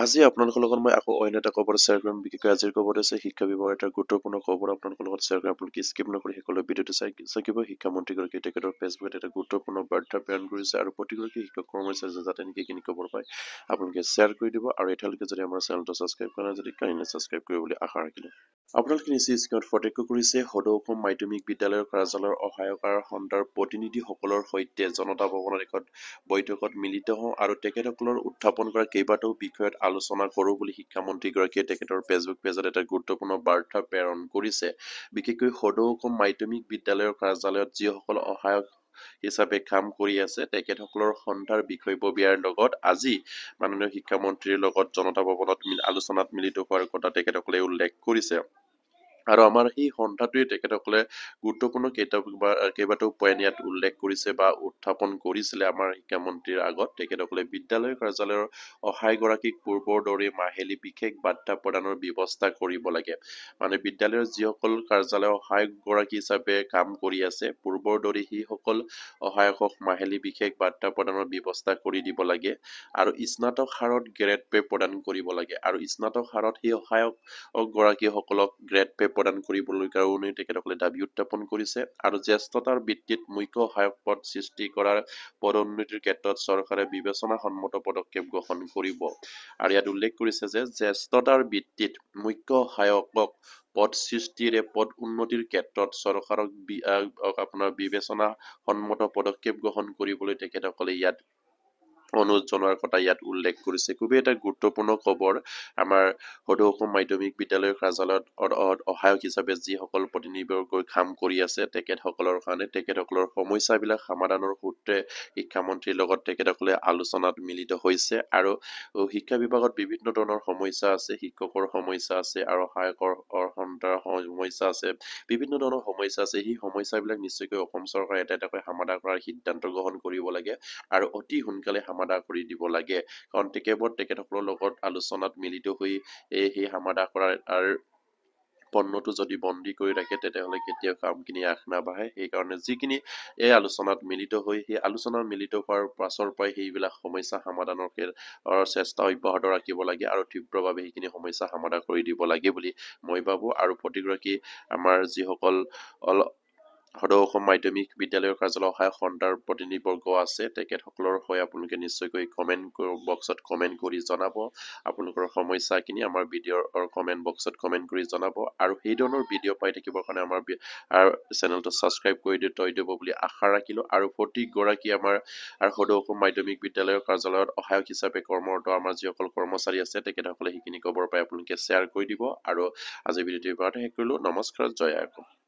আজি আপোনালোকৰ লগত মই আকৌ অন্য এটা খবৰ শ্বেয়াৰ কৰিম। বিশেষকৈ আজিৰ খবৰ হৈছে শিক্ষা বিভাগৰ এটা গুৰুত্বপূৰ্ণ খবৰ আপোনালোকৰ লগত শ্বেয়াৰ কৰিম। আপোনালোকে স্কিপ নকৰি সকলো ভিডিঅ'টো চাই থাকিব। শিক্ষামন্ত্ৰীগৰাকীয়ে তেখেতৰ ফেচবুকত এটা গুৰুত্বপূৰ্ণ বাৰ্তা প্ৰেৰণ কৰিছে আৰু প্ৰতিগৰাকী শিক্ষক কৰ্মচাৰী যাতে নেকি খবৰ পায় আপোনালোকে শ্বেয়াৰ কৰি দিব আৰু এতিয়ালৈকে যদি আমাৰ চেনেলটো ছাবস্ক্ৰাইব কৰা নাই যদি কাইণ্ডলি ছাবস্ক্ৰাইব কৰিব বুলি আশা ৰাখিলো। আপোনালোকে নিশ্চয় স্ক্ৰীনত প্ৰত্যক্ষ কৰিছে সদৌ অসম মাধ্যমিক বিদ্যালয়ৰ কাৰ্যালয়ৰ সহায়কাৰ খণ্ডৰ প্ৰতিনিধিসকলৰ সৈতে জনতা ভৱনৰ এখন বৈঠকত মিলিত হওঁ আৰু তেখেতসকলৰ উত্থাপন কৰা কেইবাটাও বিষয়ত আলোচনা কৰোঁ বুলি শিক্ষামন্ত্ৰীগৰাকীয়ে তেখেতৰ ফেচবুক পেজত এটা গুৰুত্বপূৰ্ণ বাৰ্তা প্ৰেৰণ কৰিছে। বিশেষকৈ সদৌ অসম মাধ্যমিক বিদ্যালয়ৰ কাৰ্যালয়ত যিসকল সহায়ক হিচাপে কাম কৰি আছে তেখেতসকলৰ সন্ধাৰ বিষয়ববীয়াৰ লগত আজি মাননীয় শিক্ষামন্ত্ৰীৰ লগত জনতা ভৱনত আলোচনাত মিলিত হোৱাৰ কথা তেখেতসকলে উল্লেখ কৰিছে। আৰু আমাৰ সেই সন্ধাটোৱে তেখেতসকলে গুৰুত্বপূৰ্ণ কেইবাটাও পইণ্ট ইয়াত উল্লেখ কৰিছে বা উত্থাপন কৰিছিলে আমাৰ শিক্ষামন্ত্ৰীৰ আগত। তেখেতসকলে বিদ্যালয় কাৰ্যালয়ৰ সহায়গৰাকীক পূৰ্বৰ দৰে মাহিলী বিশেষ বাৰ্তা প্ৰদানৰ ব্যৱস্থা কৰিব লাগে। মানে বিদ্যালয়ৰ যিসকল কাৰ্যালয়ৰ সহায়কগৰাকী হিচাপে কাম কৰি আছে পূৰ্বৰ দৰে সেইসকল সহায়কক মাহিলী বিশেষ বাৰ্তা প্ৰদানৰ ব্যৱস্থা কৰি দিব লাগে আৰু স্নাতক হাৰত গ্ৰেড পে প্ৰদান কৰিব লাগে আৰু স্নাতক হাৰত সেই সহায়ক গৰাকীসকলক গ্ৰেড পে প্ৰদান কৰিবলৈ কাৰণে তেখেতসকলে দাবী উত্থাপন কৰিছে আৰু জ্যেষ্ঠতাৰ ভিত্তিত মুখ্য সহায়ক পদ সৃষ্টি কৰাৰ পদোন্নতিৰ ক্ষেত্ৰত চৰকাৰে বিবেচনাসন্মত পদক্ষেপ গ্ৰহণ কৰিব। আৰু ইয়াত উল্লেখ কৰিছে যে জ্যেষ্ঠতাৰ ভিত্তিত মুখ্য সহায়কক পদ সৃষ্টিৰে পদ উন্নতিৰ ক্ষেত্ৰত চৰকাৰক আপোনাৰ বিবেচনাসন্মত পদক্ষেপ গ্ৰহণ কৰিবলৈ তেখেতসকলে ইয়াত অনুৰোধ জনোৱাৰ কথা ইয়াত উল্লেখ কৰিছে। খুবেই এটা গুৰুত্বপূৰ্ণ খবৰ। আমাৰ সদৌ অসম মাধ্যমিক বিদ্যালয়ৰ কাৰ্যালয়ত সহায়ক হিচাপে যিসকল প্ৰতিনিধিবৰ্গই কাম কৰি আছে তেখেতসকলৰ কাৰণে তেখেতসকলৰ সমস্যাবিলাক সমাধানৰ সূত্ৰে শিক্ষামন্ত্ৰীৰ লগত তেখেতসকলে আলোচনাত মিলিত হৈছে আৰু শিক্ষা বিভাগত বিভিন্ন ধৰণৰ সমস্যা আছে, শিক্ষকৰ সমস্যা আছে আৰু সহায়কৰ সন্ধাৰ সমস্যা আছে, বিভিন্ন ধৰণৰ সমস্যা আছে। সেই সমস্যাবিলাক নিশ্চয়কৈ অসম চৰকাৰে এটা এটাকৈ সমাধান কৰাৰ সিদ্ধান্ত গ্ৰহণ কৰিব লাগে আৰু অতি সোনকালে সমাধান কৰি দিব লাগে। কাৰণ কেৱল তেখেতসকলৰ লগত আলোচনাত মিলিত হৈ সেই সমাধান কৰাৰ পণ্যটো যদি বন্দী কৰি ৰাখে তেতিয়াহ'লে কেতিয়াও কামখিনি আগ নাবাঢ়ে। সেইকাৰণে যিখিনি এই আলোচনাত মিলিত হৈ সেই আলোচনাত মিলিত হোৱাৰ পাছৰ পৰাই সেইবিলাক সমস্যা সমাধানৰ চেষ্টা অব্যাহত ৰাখিব লাগে আৰু তীব্ৰভাৱে সেইখিনি সমস্যা সমাধান কৰি দিব লাগে বুলি মই ভাবো। আৰু প্ৰতিগৰাকী আমাৰ যিসকল সদৌ অসম মাধ্যমিক বিদ্যালয়ৰ কাৰ্যালয় সহায়ক খণ্ডৰ প্ৰতিনিধিবৰ্গ আছে তেখেতসকলৰ হৈ আপোনালোকে নিশ্চয়কৈ কমেণ্ট বক্সত কমেণ্ট কৰি জনাব আপোনালোকৰ সমস্যাখিনি আমাৰ ভিডিঅ'ৰ কমেণ্ট বক্সত কমেণ্ট কৰি জনাব আৰু সেই ধৰণৰ ভিডিঅ' পাই থাকিবৰ কাৰণে আমাৰ চেনেলটো ছাবস্ক্ৰাইব কৰি থৈ দিব বুলি আশা ৰাখিলো। আৰু প্ৰতিগৰাকী আমাৰ সদৌ অসম মাধ্যমিক বিদ্যালয়ৰ কাৰ্যালয়ত সহায়ক হিচাপে কৰ্মৰত আমাৰ যিসকল কৰ্মচাৰী আছে তেখেতসকলে সেইখিনি খবৰ পাই আপোনালোকে শ্বেয়াৰ কৰি দিব। আৰু আজিৰ ভিডিঅ'টো ইমানতে শেষ কৰিলো। নমস্কাৰ, জয় আই অসম।